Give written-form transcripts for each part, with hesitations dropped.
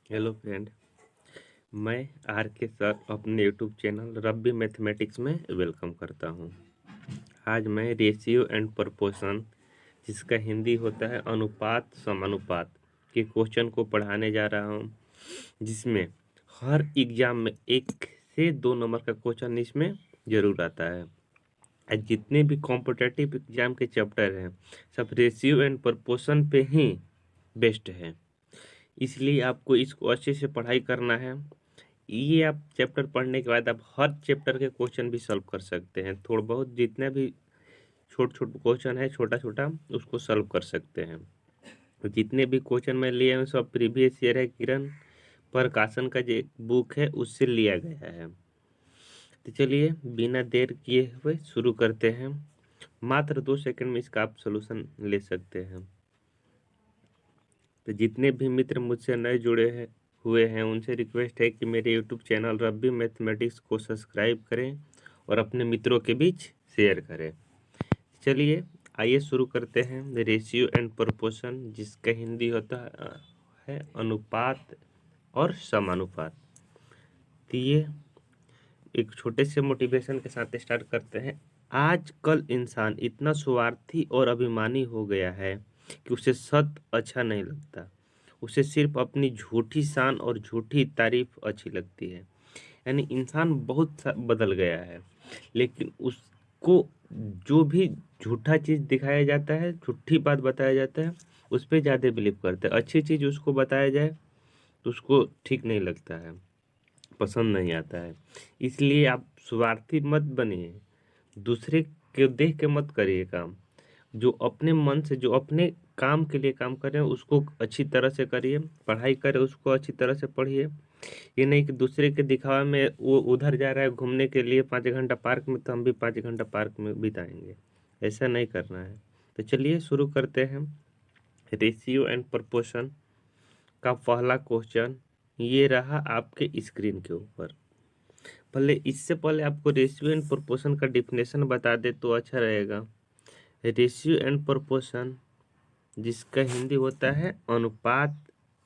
Hello friend. मैं are के sir अपने यूट्यूब चैनल रब्बी मैथमेटिक्स में वेलकम करता हूं। आज मैं रेशियो एंड प्रोपोर्शन, जिसका हिंदी होता है अनुपात समानुपात, के क्वेश्चन को पढ़ाने जा रहा हूं, जिसमें हर एग्जाम में 1 से 2 नंबर का क्वेश्चन इसमें जरूर आता है। आज जितने भी कॉम्पिटिटिव एग्जाम के चैप्टर हैं सब रेशियो एंड प्रोपोर्शन पे ही बेस्ड है, इसलिए आपको इसको अच्छे से पढ़ाई करना है। ये आप चैप्टर पढ़ने के बाद आप हर चैप्टर के क्वेश्चन भी सॉल्व कर सकते हैं। थोड़ा बहुत जितना भी छोट छोट क्वेश्चन है, छोटा छोटा, उसको सॉल्व कर सकते हैं। तो जितने भी क्वेश्चन मैं लिए हैं सब प्रीवियस ईयर है, किरण प्रकाशन का जो बुक है उससे लिया गया है। तो चलिए बिना देर किए हुए शुरू करते हैं। मात्र 2 सेकंड में इसका आप सोल्यूशन ले सकते हैं। तो जितने भी मित्र मुझसे नए जुड़े हैं हुए हैं उनसे रिक्वेस्ट है कि मेरे यूट्यूब चैनल रब्बी मैथमेटिक्स को सब्सक्राइब करें और अपने मित्रों के बीच शेयर करें। चलिए आइए शुरू करते हैं। रेशियो एंड प्रोपोर्शन, जिसका हिंदी होता है अनुपात और समानुपात। तो ये एक छोटे से मोटिवेशन के साथ स्टार्ट करते हैं। आजकल इंसान इतना स्वार्थी और अभिमानी हो गया है कि उसे सत्य अच्छा नहीं लगता। उसे सिर्फ अपनी झूठी शान और झूठी तारीफ अच्छी लगती है। यानी इंसान बहुत बदल गया है, लेकिन उसको जो भी झूठा चीज़ दिखाया जाता है, झूठी बात बताया जाता है, उस पर ज़्यादा बिलीव करते हैं। अच्छी चीज़ उसको बताया जाए तो उसको ठीक नहीं लगता है, पसंद नहीं आता है। इसलिए आप स्वार्थी मत बनिए, दूसरे के देख के मत करिए काम। जो अपने मन से, जो अपने काम के लिए काम करें उसको अच्छी तरह से करिए। पढ़ाई करें उसको अच्छी तरह से पढ़िए। ये नहीं कि दूसरे के दिखावा में वो उधर जा रहा है घूमने के लिए 5 घंटा पार्क में, तो हम भी 5 घंटा पार्क में बिताएंगे। ऐसा नहीं करना है। तो चलिए शुरू करते हैं। रेशियो एंड प्रोपोर्शन का पहला क्वेश्चन ये रहा आपके स्क्रीन के ऊपर। पहले इससे पहले आपको रेशियो एंड प्रोपोर्शन का डिफिनेशन बता दे तो अच्छा रहेगा। रेशियो एंड प्रोपोर्शन, जिसका हिंदी होता है अनुपात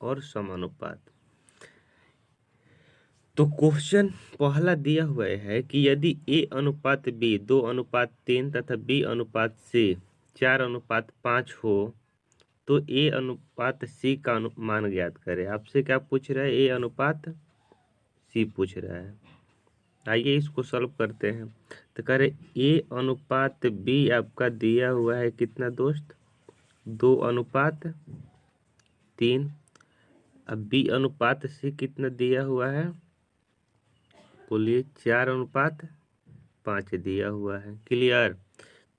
और समानुपात। तो क्वेश्चन पहला दिया हुआ है कि यदि ए अनुपात बी 2:3 तथा बी अनुपात सी 4:5 हो तो ए अनुपात सी का मान ज्ञात करें। आपसे क्या पूछ रहा है? ए अनुपात सी पूछ रहा है। आइए इसको सॉल्व करते हैं। तो कह रहे ए अनुपात बी आपका दिया हुआ है कितना दोस्त? 2:3। अब बी अनुपात सी कितना दिया हुआ है? बोलिए। 4:5 दिया हुआ है। क्लियर?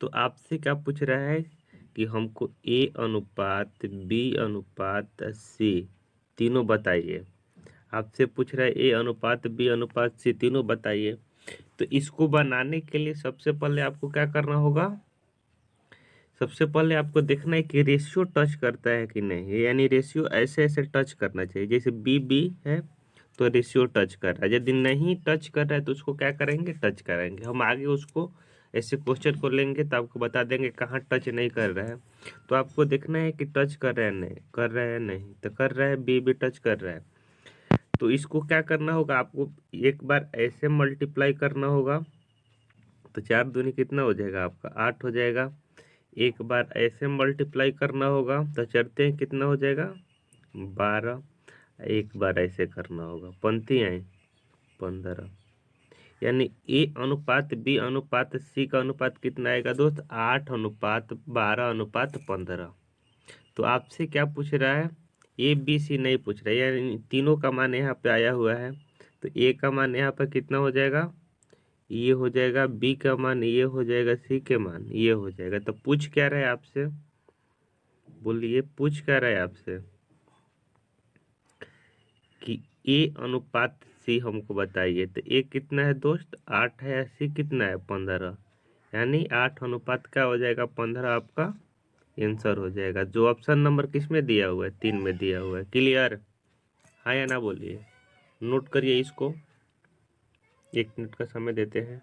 तो आपसे क्या पूछ रहा है कि हमको ए अनुपात बी अनुपात सी तीनों बताइए। आपसे पूछ रहा है ए अनुपात बी अनुपात सी तीनों बताइए। तो इसको बनाने के लिए सबसे पहले आपको क्या करना होगा? सबसे पहले आपको देखना है कि रेशियो टच करता है कि नहीं। यानी रेशियो ऐसे ऐसे टच करना चाहिए, जैसे बी बी है तो रेशियो टच कर रहा है। यदि नहीं टच कर रहा है तो उसको क्या करेंगे? टच करेंगे। हम आगे उसको ऐसे क्वेश्चन को लेंगे तो आपको बता देंगे कहाँ टच नहीं कर रहा है। तो आपको देखना है कि टच कर रहा है नहीं, कर रहा है नहीं, तो कर रहा है, बी भी टच कर रहा है। तो इसको क्या करना होगा? आपको एक बार ऐसे मल्टीप्लाई करना होगा तो 4 दूनी कितना हो जाएगा? आपका 8 हो जाएगा। एक बार ऐसे मल्टीप्लाई करना होगा तो चढ़ते हैं कितना हो जाएगा? 12। एक बार ऐसे करना होगा, पंक्ति आई 15। यानी ए अनुपात बी अनुपात सी का अनुपात कितना आएगा दोस्त? 8:12:15। तो आपसे क्या पूछ रहा है? ए बी सी नहीं पूछ रहा है, यानी तीनों का मान यहाँ पे आया हुआ है। तो ए का मान यहाँ पर कितना हो जाएगा? ये हो जाएगा। बी का मान ये हो जाएगा। सी के मान ये हो जाएगा। तो पूछ क्या रहा है आपसे? बोलिए, पूछ क्या रहा है आपसे? कि ए अनुपात सी हमको बताइए। तो ए कितना है दोस्त? 8 है। सी कितना है? 15। यानी 8 अनुपात क्या हो जाएगा? 15 आपका आंसर हो जाएगा, जो ऑप्शन नंबर किस में दिया हुआ है? 3 में दिया हुआ है। क्लियर? हाँ या ना बोलिए। नोट करिए इसको। 1 मिनट का समय देते हैं।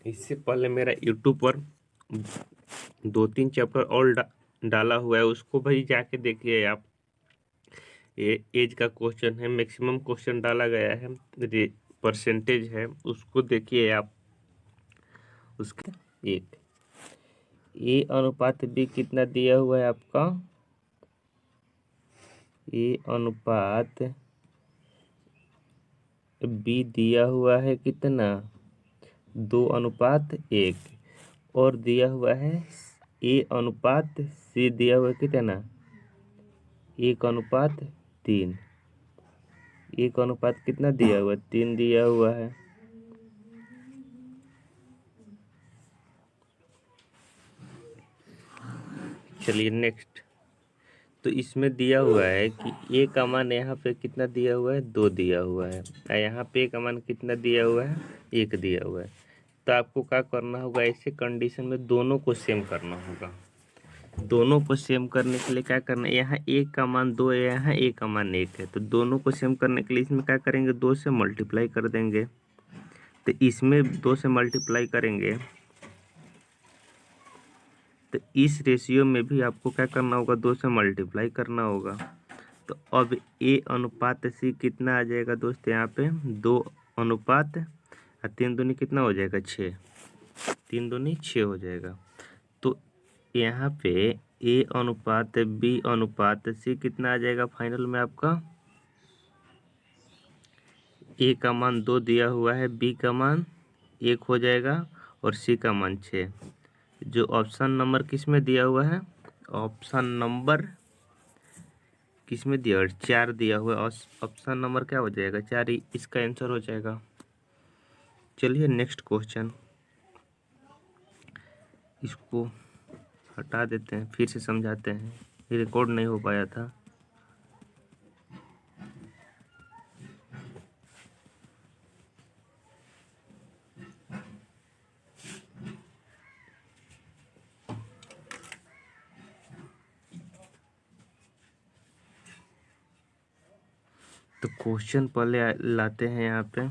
इससे पहले मेरा यूट्यूब पर 2-3 चैप्टर और डाला हुआ है, उसको भाई जाके देखिए आप। ये एज का क्वेश्चन है, मैक्सिमम क्वेश्चन डाला गया है, परसेंटेज है, उसको देखिए आप। उसके एक ए अनुपात बी कितना दिया हुआ है आपका? ए अनुपात बी दिया हुआ है कितना? 2:1। और दिया हुआ है ए अनुपात सी दिया हुआ है कितना? 1:3। 1 अनुपात कितना दिया हुआ है? 3 दिया हुआ है। चलिए नेक्स्ट। तो इसमें दिया हुआ है कि ए का मान यहाँ पे कितना दिया हुआ है? 2 दिया हुआ है, और यहाँ पे ए का मान कितना दिया हुआ है? 1 दिया हुआ है। तो आपको क्या करना होगा? ऐसे कंडीशन में दोनों को सेम करना होगा। दोनों को सेम करने के लिए क्या करना है? यहाँ ए का मान 2 है, यहाँ ए का मान 1 है, तो दोनों को सेम करने के लिए इसमें क्या करेंगे? 2 से मल्टीप्लाई कर देंगे। तो इसमें 2 से मल्टीप्लाई करेंगे तो इस रेशियो में भी आपको क्या करना होगा? 2 से मल्टीप्लाई करना होगा। तो अब ए अनुपात सी कितना आ जाएगा दोस्त? यहाँ पे 2 अनुपात 3 दूनी कितना हो जाएगा? 6। 3 दूनी 6 हो जाएगा। तो यहाँ पे ए अनुपात बी अनुपात सी कितना आ जाएगा फाइनल में आपका? ए का मान 2 दिया हुआ है, बी का मान 1 हो जाएगा, और सी का मान 6। जो ऑप्शन नंबर किस में दिया हुआ है? ऑप्शन नंबर किस में दिया हुआ है? 4 दिया हुआ है। ऑप्शन नंबर क्या हो जाएगा? 4 ही इसका आंसर हो जाएगा। चलिए नेक्स्ट क्वेश्चन, इसको हटा देते हैं, फिर से समझाते हैं, ये रिकॉर्ड नहीं हो पाया था। तो क्वेश्चन पहले लाते हैं। यहाँ पे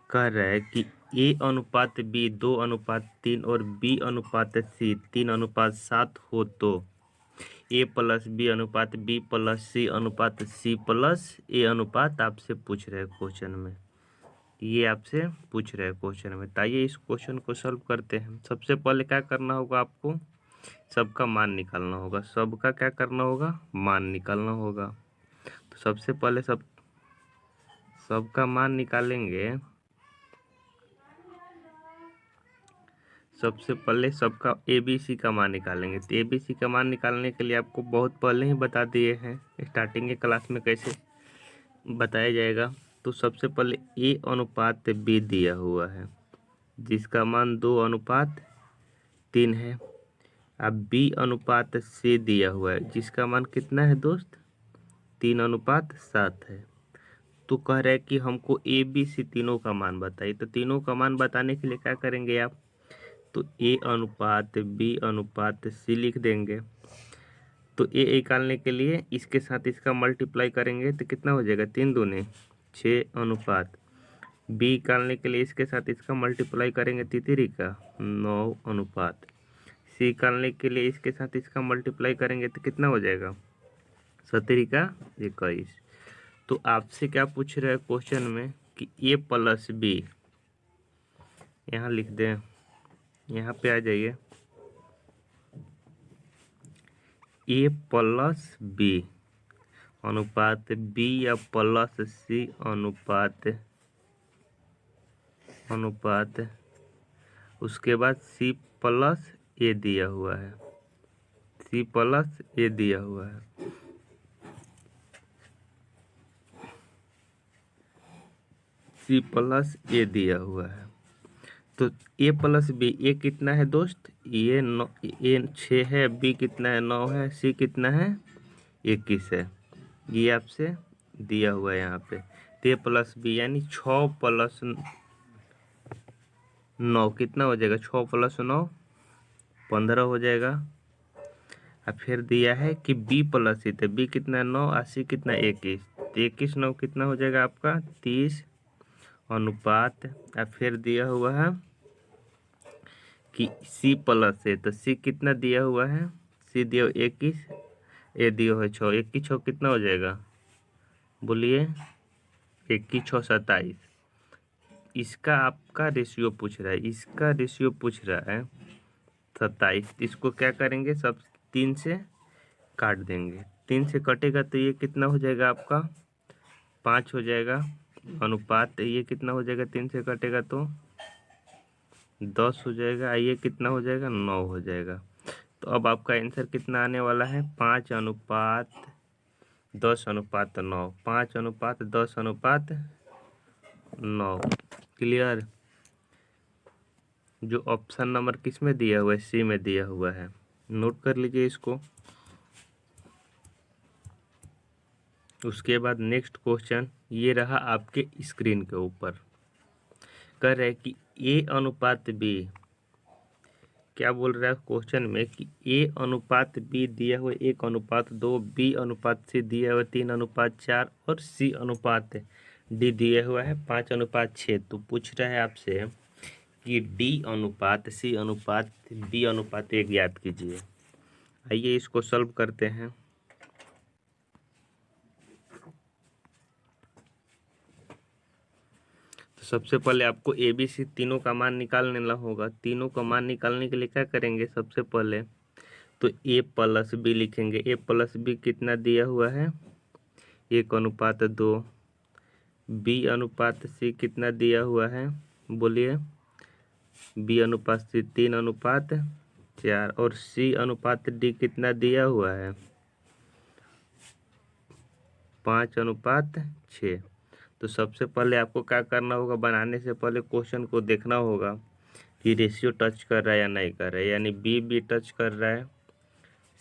कह रहा है कि ए अनुपात बी 2:3 और बी अनुपात सी 3:7 हो तो ए प्लस बी अनुपात बी प्लस सी अनुपात सी प्लस ए अनुपात आपसे पूछ रहे हैं क्वेश्चन में। ये आपसे पूछ रहे हैं क्वेश्चन में। तो आइए इस क्वेश्चन को सॉल्व करते हैं। सबसे पहले क्या करना होगा आपको? सबका मान निकालना होगा। सबका क्या करना होगा? मान निकालना होगा। तो सबसे पहले सबका मान निकालेंगे। सबसे पहले सबका ABC का मान निकालेंगे। तो ABC का मान निकालने के लिए आपको बहुत पहले ही बता दिए हैं, स्टार्टिंग के क्लास में कैसे बताया जाएगा। तो सबसे पहले A अनुपात B दिया हुआ है, जिसका मान 2:3 है। अब B अनुपात C दिया हुआ है, जिसका मान कितना है दोस्त? 3:7 है। तो कह रहे हैं कि हमको ABC तीनों का मान बताइए। तो तीनों का मान बताने के लिए क्या करेंगे आप? तो ए अनुपात बी अनुपात सी लिख देंगे। तो ए निकालने के लिए इसके साथ इसका मल्टीप्लाई करेंगे तो कितना हो जाएगा? 3 दूने 6 अनुपात। बी निकालने के लिए इसके साथ इसका मल्टीप्लाई करेंगे 3 का 9 अनुपात। सी निकालने के लिए इसके साथ इसका मल्टीप्लाई करेंगे तो कितना हो जाएगा? 17 का 21। तो आपसे क्या पूछ रहा है क्वेश्चन में कि ए प्लस बी, यहाँ लिख दें, यहाँ पे आ जाइए। ए प्लस बी अनुपात बी या प्लस सी अनुपात उसके बाद सी प्लस ए दिया हुआ है। सी प्लस ए दिया हुआ है। सी प्लस ए दिया हुआ है। तो ए प्लस बी, ए कितना है दोस्त? ये 9, ए 6 है, बी कितना है? 9 है, सी कितना है? 21 है। ये आपसे दिया हुआ है यहाँ पे। तो ए प्लस बी यानी 6 प्लस 9 कितना हो जाएगा? 6 प्लस 9 15 हो जाएगा। और फिर दिया है कि बी प्लस सी, तो बी कितना है? 9, और सी कितना? 21। तो 21 9 कितना हो जाएगा आपका? 30 अनुपात। और फिर दिया हुआ है कि C प्लस है, तो C कितना दिया हुआ है, C दिया 21, A दिया हुआ 6, 21 6 कितना हो जाएगा, बोलिए, 21 6 27। इसका आपका रेशियो पूछ रहा है, इसका रेशियो पूछ रहा है 27। इसको क्या करेंगे, सब 3 से काट देंगे, 3 से कटेगा तो ये कितना हो जाएगा आपका 5 हो जाएगा। अनुपात ये कितना हो जाएगा, 3 से कटेगा तो 10 हो जाएगा। ये कितना हो जाएगा, 9 हो जाएगा। तो अब आपका आंसर कितना आने वाला है, 5:10:9, 5:10:9। क्लियर। जो ऑप्शन नंबर किस में दिया हुआ है, C में दिया हुआ है, नोट कर लीजिए इसको। उसके बाद नेक्स्ट क्वेश्चन ये रहा आपके स्क्रीन के ऊपर, कह रहे कि A:B, क्या बोल रहा है क्वेश्चन में कि A:B दिया हुआ 1:2, B:C दिया हुआ 3:4 और C:D दिया हुआ है 5:6। तो पूछ रहा है आपसे कि D:C:B:1 ज्ञात कीजिए। आइए इसको सॉल्व करते हैं। तो सबसे पहले आपको ABC तीनों का मान निकालने होगा। तीनों का मान निकालने के लिए क्या करेंगे, सबसे पहले तो A+B लिखेंगे। A+B कितना दिया हुआ है, 1:2। B:C कितना दिया हुआ है, बोलिए, B:C 3:4। और C:D कितना दिया हुआ है, 5:6। तो सबसे पहले आपको क्या करना होगा, बनाने से पहले क्वेश्चन को देखना होगा कि रेशियो टच कर रहा है या नहीं कर रहा है, यानी B टच कर रहा है,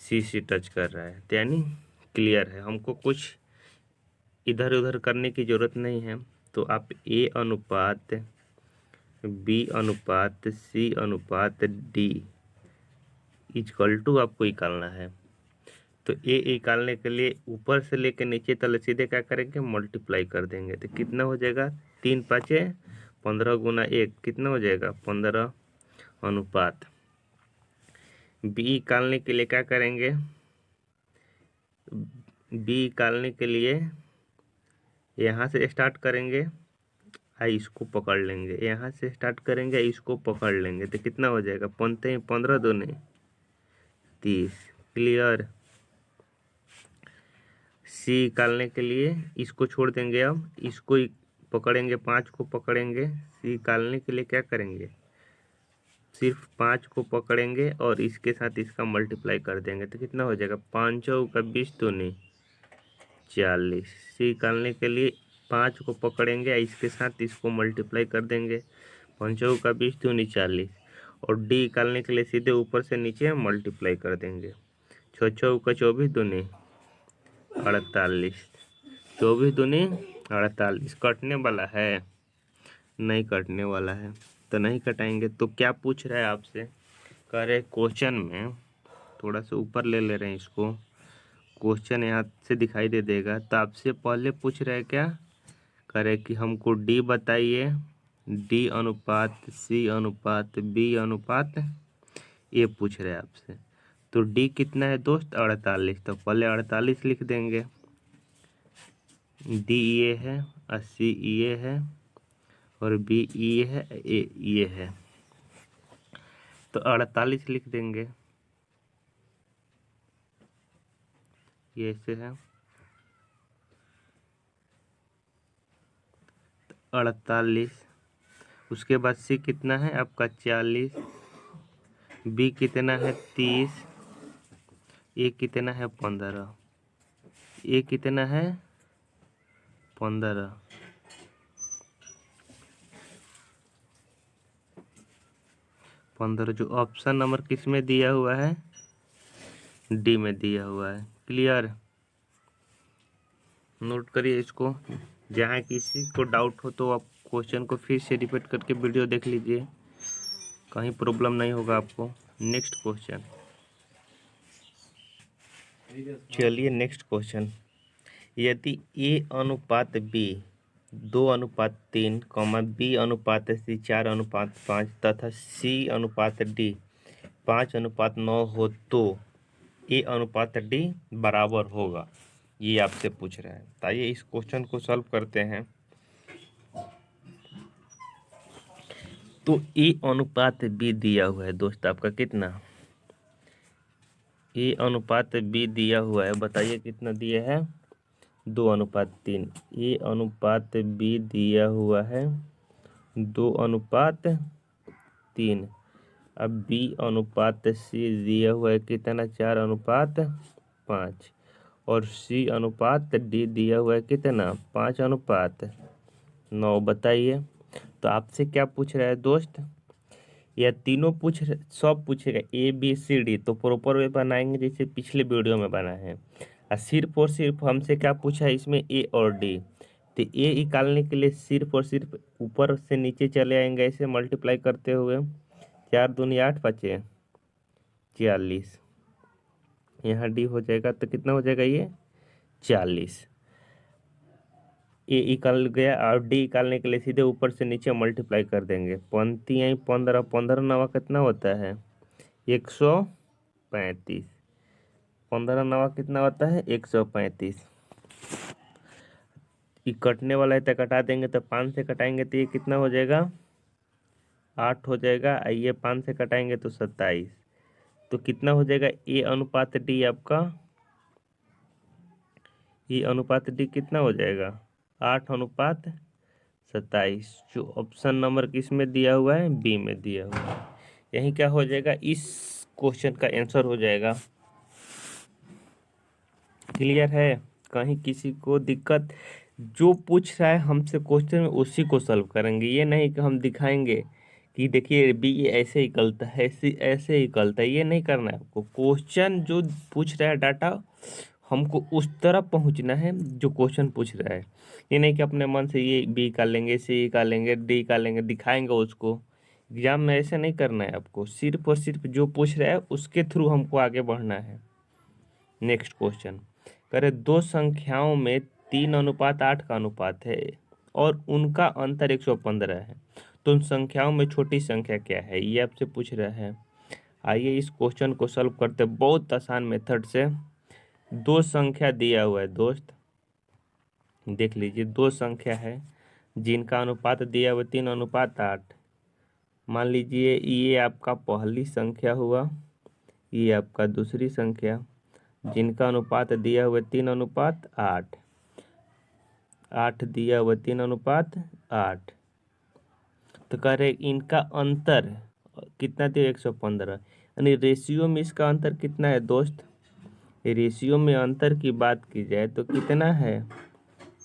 C टच कर रहा है, तो यानी क्लियर है। हमको कुछ इधर उधर करने की ज़रूरत नहीं है। तो आप A:B:C:D = आपको निकालना है। तो A निकालने के लिए ऊपर से लेकर नीचे तक सीधे क्या करेंगे, मल्टीप्लाई कर देंगे। तो कितना हो जाएगा, 3 5 15 गुना 1 कितना हो जाएगा, 15 अनुपात। B निकालने के लिए क्या करेंगे, B निकालने के लिए यहाँ से स्टार्ट करेंगे, इसको पकड़ लेंगे, यहाँ से स्टार्ट करेंगे, इसको पकड़ लेंगे, तो कितना हो जाएगा, 15 दूनी 30। क्लियर। C निकालने के लिए इसको छोड़ देंगे, अब इसको पकड़ेंगे, 5 को पकड़ेंगे। C निकालने के लिए क्या करेंगे, सिर्फ 5 को पकड़ेंगे और इसके साथ इसका मल्टीप्लाई कर देंगे, तो कितना हो जाएगा, 5 चौका 20 दूनी 40। C निकालने के लिए 5 को पकड़ेंगे, इसके साथ इसको मल्टीप्लाई कर देंगे, 5 चौका 20 दूनी 40। और D निकालने के लिए सीधे ऊपर से नीचे मल्टीप्लाई कर देंगे, 6 चौका 24 दूनी 48, 24 दूनी 48। कटने वाला है, नहीं कटने वाला है, तो नहीं कटाएंगे। तो क्या पूछ रहा है आपसे, कह रहे क्वेश्चन में, थोड़ा सा ऊपर ले रहे हैं इसको, क्वेश्चन यहाँ से दिखाई दे देगा। तो आपसे पहले पूछ रहा है क्या, कह रहे कि हमको D बताइए, D:C:B:A पूछ रहे हैं आपसे। तो D कितना है दोस्त, 48। तो पहले 48 लिख देंगे, D ये है, और C ये है, और B ये है, A ये है, तो 48 लिख देंगे, ये ऐसे है, 48। उसके बाद C कितना है आपका 40, B कितना है 30, A कितना है 15, A कितना है 15। जो ऑप्शन नंबर किस में दिया हुआ है, D में दिया हुआ है। क्लियर। नोट करिए इसको, जहाँ किसी को डाउट हो तो आप क्वेश्चन को फिर से रिपीट करके वीडियो देख लीजिए, कहीं प्रॉब्लम नहीं होगा आपको। नेक्स्ट क्वेश्चन, चलिए नेक्स्ट क्वेश्चन, यदि A:B 2:3, B:3, 4:5 तथा C:D 5:9 हो तो A:D बराबर होगा, ये आपसे पूछ रहा है। तो आइए इस क्वेश्चन को सॉल्व करते हैं। तो A:B दिया हुआ है दोस्त आपका कितना, A:B दिया हुआ है, बताइए कितना दिया है, 2:3। A:B दिया हुआ है 2:3। अब B:C दिया हुआ है कितना, 4:5। और C:D दिया हुआ है कितना, 5:9। बताइए तो आपसे क्या पूछ रहा है दोस्त, या तीनों सब पूछेगा ABCD, तो प्रॉपर वे बनाएंगे जैसे पिछले वीडियो में बना है। और सिर्फ हमसे क्या पूछा है इसमें, A और D। तो A निकालने के लिए सिर्फ और सिर्फ ऊपर से नीचे चले आएंगे ऐसे मल्टीप्लाई करते हुए। 4 दूनी 8, 5 40। यहाँ D हो जाएगा तो कितना हो जाएगा ये, 40। ए निकाल गया और डी निकालने के लिए सीधे ऊपर से नीचे मल्टीप्लाई कर देंगे। पंक्ति आई 15, 15 नवा कितना होता है, 135। 15 नवा कितना होता है, 135। ये कटने वाला है तो कटा देंगे, तो 5 से कटाएंगे तो ये कितना हो जाएगा, 8 हो जाएगा। ये 5 से कटाएंगे तो 27। तो कितना हो जाएगा A:D आपका, A:D कितना हो जाएगा, 8:27। जो ऑप्शन नंबर किस में दिया हुआ है, बी में दिया हुआ है। यही क्या हो जाएगा, इस क्वेश्चन का आंसर हो जाएगा। क्लियर है, कहीं किसी को दिक्कत, जो पूछ रहा है हमसे क्वेश्चन में उसी को सॉल्व करेंगे। ये नहीं कि हम दिखाएंगे कि देखिए बी ऐसे ही निकलता है, ऐसे ही निकलता है, ये नहीं करना है आपको। क्वेश्चन जो पूछ रहा है डाटा, हमको उस तरफ पहुंचना है जो क्वेश्चन पूछ रहा है। ये नहीं कि अपने मन से ये बी निकाल लेंगे, सी निकाल लेंगे, डी निकाल लेंगे, दिखाएंगे उसको। एग्जाम में ऐसे नहीं करना है आपको, सिर्फ और सिर्फ जो पूछ रहा है उसके थ्रू हमको आगे बढ़ना है। नेक्स्ट क्वेश्चन करे, दो संख्याओं में 3:8 का अनुपात है और उनका अंतर 115 है, तो उन संख्याओं में छोटी संख्या क्या है, ये आपसे पूछ रहा है। आइए इस क्वेश्चन को सॉल्व करते हैं बहुत आसान मेथड से। दो संख्या दिया हुआ है दोस्त, देख लीजिए, दो संख्या है जिनका अनुपात दिया हुआ 3:8। मान लीजिए ये आपका पहली संख्या हुआ, ये आपका दूसरी संख्या, जिनका अनुपात दिया हुआ 3:8। 8 दिया हुआ 3:8। तो कह रहे इनका अंतर कितना दिया, 115। यानी रेशियो में इसका अंतर कितना है दोस्त, रेशियो में अंतर की बात की जाए तो कितना है,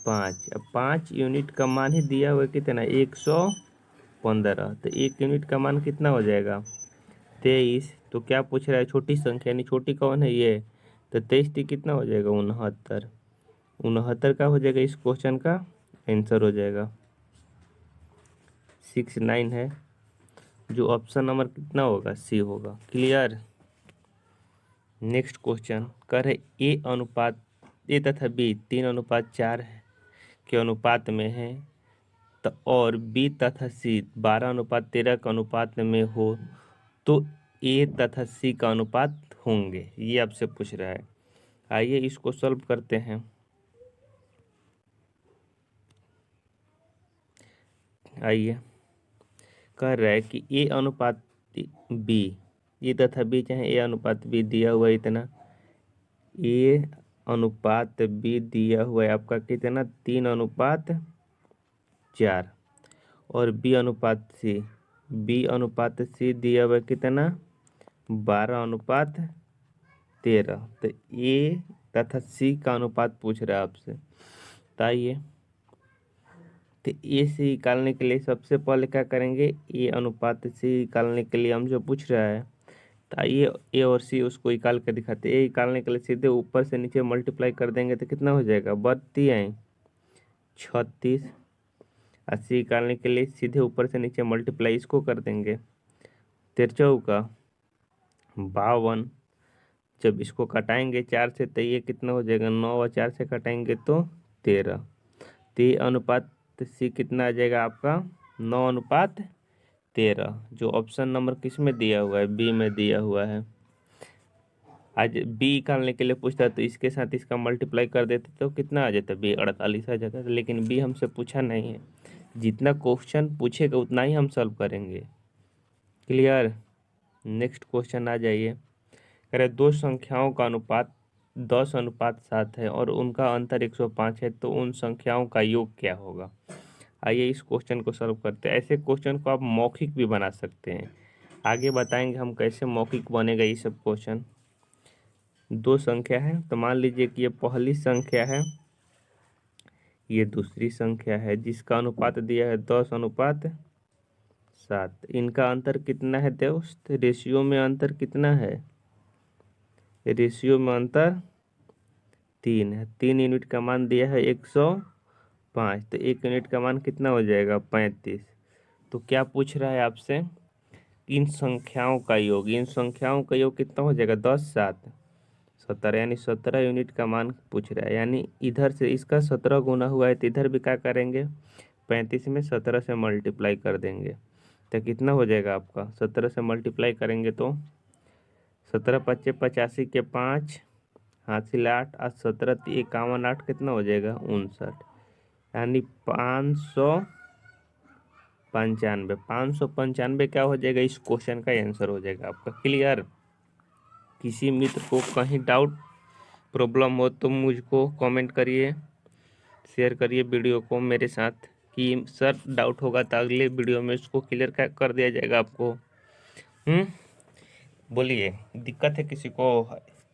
5। अब 5 यूनिट का मान ही दिया हुआ कितना, 115। तो 1 यूनिट का मान कितना हो जाएगा, 23। तो क्या पूछ रहा है, छोटी संख्या, यानी छोटी कौन है ये, तो 23 कितना हो जाएगा, 69। 69 का हो जाएगा इस क्वेश्चन का आंसर हो जाएगा 69 है, जो ऑप्शन नंबर कितना होगा, सी होगा। क्लियर। नेक्स्ट क्वेश्चन कर रहे ए तथा बी 3:4 के अनुपात में है, तो और बी तथा सी 12:13 के अनुपात में हो तो ए तथा सी का अनुपात होंगे, ये आपसे पूछ रहा है। आइए इसको सॉल्व करते हैं। आइए कह रहा है कि A:B, ए तथा बी चाहे A:B दिया हुआ है इतना, A:B दिया हुआ है आपका कितना, 3:4। और B:C दिया हुआ है कितना, 12:13। तो A तथा C का अनुपात पूछ रहा है आपसे। बताइए, तो ए से निकालने के लिए सबसे पहले क्या करेंगे, A:C निकालने के लिए हमसे पूछ रहा है, तो आइए ए और सी उसको निकाल कर दिखाते। ए निकालने के लिए सीधे ऊपर से नीचे मल्टीप्लाई कर देंगे तो कितना हो जाएगा, 32 36। और सी निकालने के लिए सीधे ऊपर से नीचे मल्टीप्लाई इसको कर देंगे, 13 का 52। जब इसको कटाएंगे 4 से तो ये कितना हो जाएगा, 9 और 4 से कटाएंगे तो 13। तो ये अनुपात तो सी कितना आ जाएगा आपका 9:13, जो ऑप्शन नंबर किस में दिया हुआ है, बी में दिया हुआ है। आज बी निकालने के लिए पूछता तो इसके साथ इसका मल्टीप्लाई कर देते तो कितना आ जाता, बी 48 आ जाता, लेकिन बी हमसे पूछा नहीं है। जितना क्वेश्चन पूछेगा उतना ही हम सॉल्व करेंगे। क्लियर। नेक्स्ट क्वेश्चन आ जाइए। कह रहे दो संख्याओं का अनुपात 10:7 है और उनका अंतर 105 है, तो उन संख्याओं का योग क्या होगा। आइए इस क्वेश्चन को सॉल्व करते हैं। ऐसे क्वेश्चन को आप मौखिक भी बना सकते हैं, आगे बताएंगे हम कैसे मौखिक बनेगा ये सब क्वेश्चन। दो संख्या है, तो मान लीजिए कि ये पहली संख्या है, ये दूसरी संख्या है, जिसका अनुपात दिया है 10:7। इनका अंतर कितना है दोस्त, रेशियो में अंतर कितना है, रेशियो में अंतर 3 है। 3 यूनिट का मान दिया है 105, तो 1 यूनिट का मान कितना हो जाएगा 35। तो क्या पूछ रहा है आपसे, इन संख्याओं का योग, इन संख्याओं का योग कितना हो जाएगा 10, 7, 17, यानी 17 यूनिट का मान पूछ रहा है। यानी इधर से इसका 17 गुना हुआ है, तो इधर भी क्या करेंगे, 35 में 17 से मल्टीप्लाई कर देंगे, तो कितना हो जाएगा आपका, 17 से मल्टीप्लाई करेंगे तो 17 पच्चे 85 के 5, हासिल 8 और 17 51 8 कितना हो जाएगा 59, यानी 595। 595 क्या हो जाएगा, इस क्वेश्चन का आंसर हो जाएगा आपका। क्लियर। किसी मित्र को कहीं डाउट प्रॉब्लम हो तो मुझको कमेंट करिए, शेयर करिए वीडियो को मेरे साथ, कि सर डाउट होगा तो अगले वीडियो में उसको क्लियर कर दिया जाएगा आपको। बोलिए, दिक्कत है किसी को।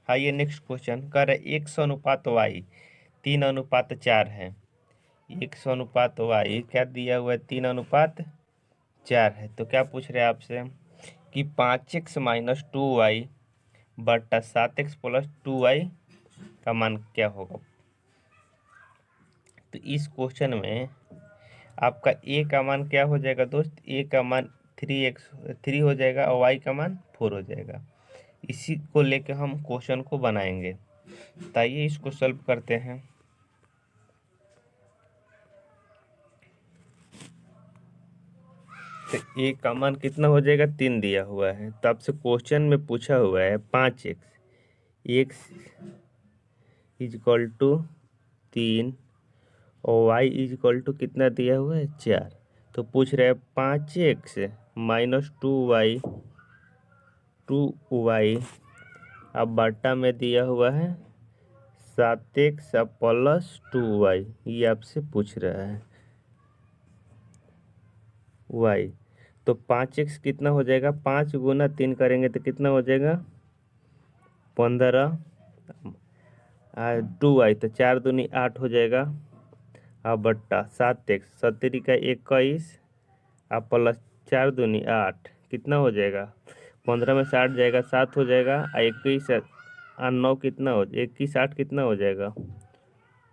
आइए नेक्स्ट क्वेश्चन कर रहे 100:y 3:4 है। 100:y क्या दिया हुआ है, 3:4 है। तो क्या पूछ रहे हैं आपसे कि 5x - 2y बटा 7x + 2y का मान क्या होगा। तो इस क्वेश्चन में आपका a का मान क्या हो जाएगा दोस्त, a का मान 3 हो जाएगा और y का मान 4 हो जाएगा। इसी को लेकर हम क्वेश्चन को बनाएंगे, तो आइए इसको सॉल्व करते हैं। तो a का मान कितना हो जाएगा, 3 दिया हुआ है, तो आपसे क्वेश्चन में पूछा हुआ है 5x, x = 3 और y = कितना दिया हुआ है 4। तो पूछ रहे हैं 5x - 2y अब बटा में दिया हुआ है 7x + 2y, ये आपसे पूछ रहा है y। तो 5x कितना हो जाएगा, 5 गुना 3 करेंगे तो कितना हो जाएगा 15, 2y तो 4 दूनी 8 हो जाएगा, अब बट्टा 7x 7 का 21 अब प्लस 4 दूनी 8 कितना हो जाएगा, 15 में 60 जाएगा 7 हो जाएगा, 21 और 9 कितना हो, 21 8 कितना हो जाएगा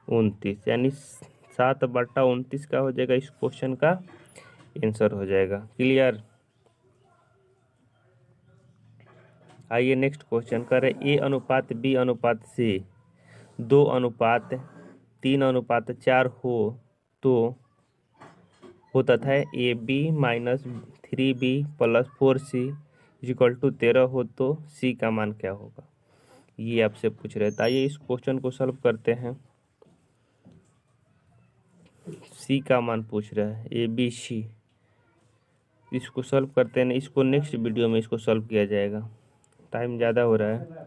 29, यानी 7/29 का हो जाएगा इस क्वेश्चन का आंसर हो जाएगा। क्लियर। आइए नेक्स्ट क्वेश्चन करें A/B/C 2:3:4 हो तो तथा AB - 3B + 4C = 13 हो तो C का मान क्या होगा, ये आपसे पूछ रहे थे। आइए इस क्वेश्चन को सॉल्व करते हैं। C का मान पूछ रहा है ABC, इसको सॉल्व करते हैं, इसको नेक्स्ट वीडियो में इसको सॉल्व किया जाएगा, टाइम ज़्यादा हो रहा है।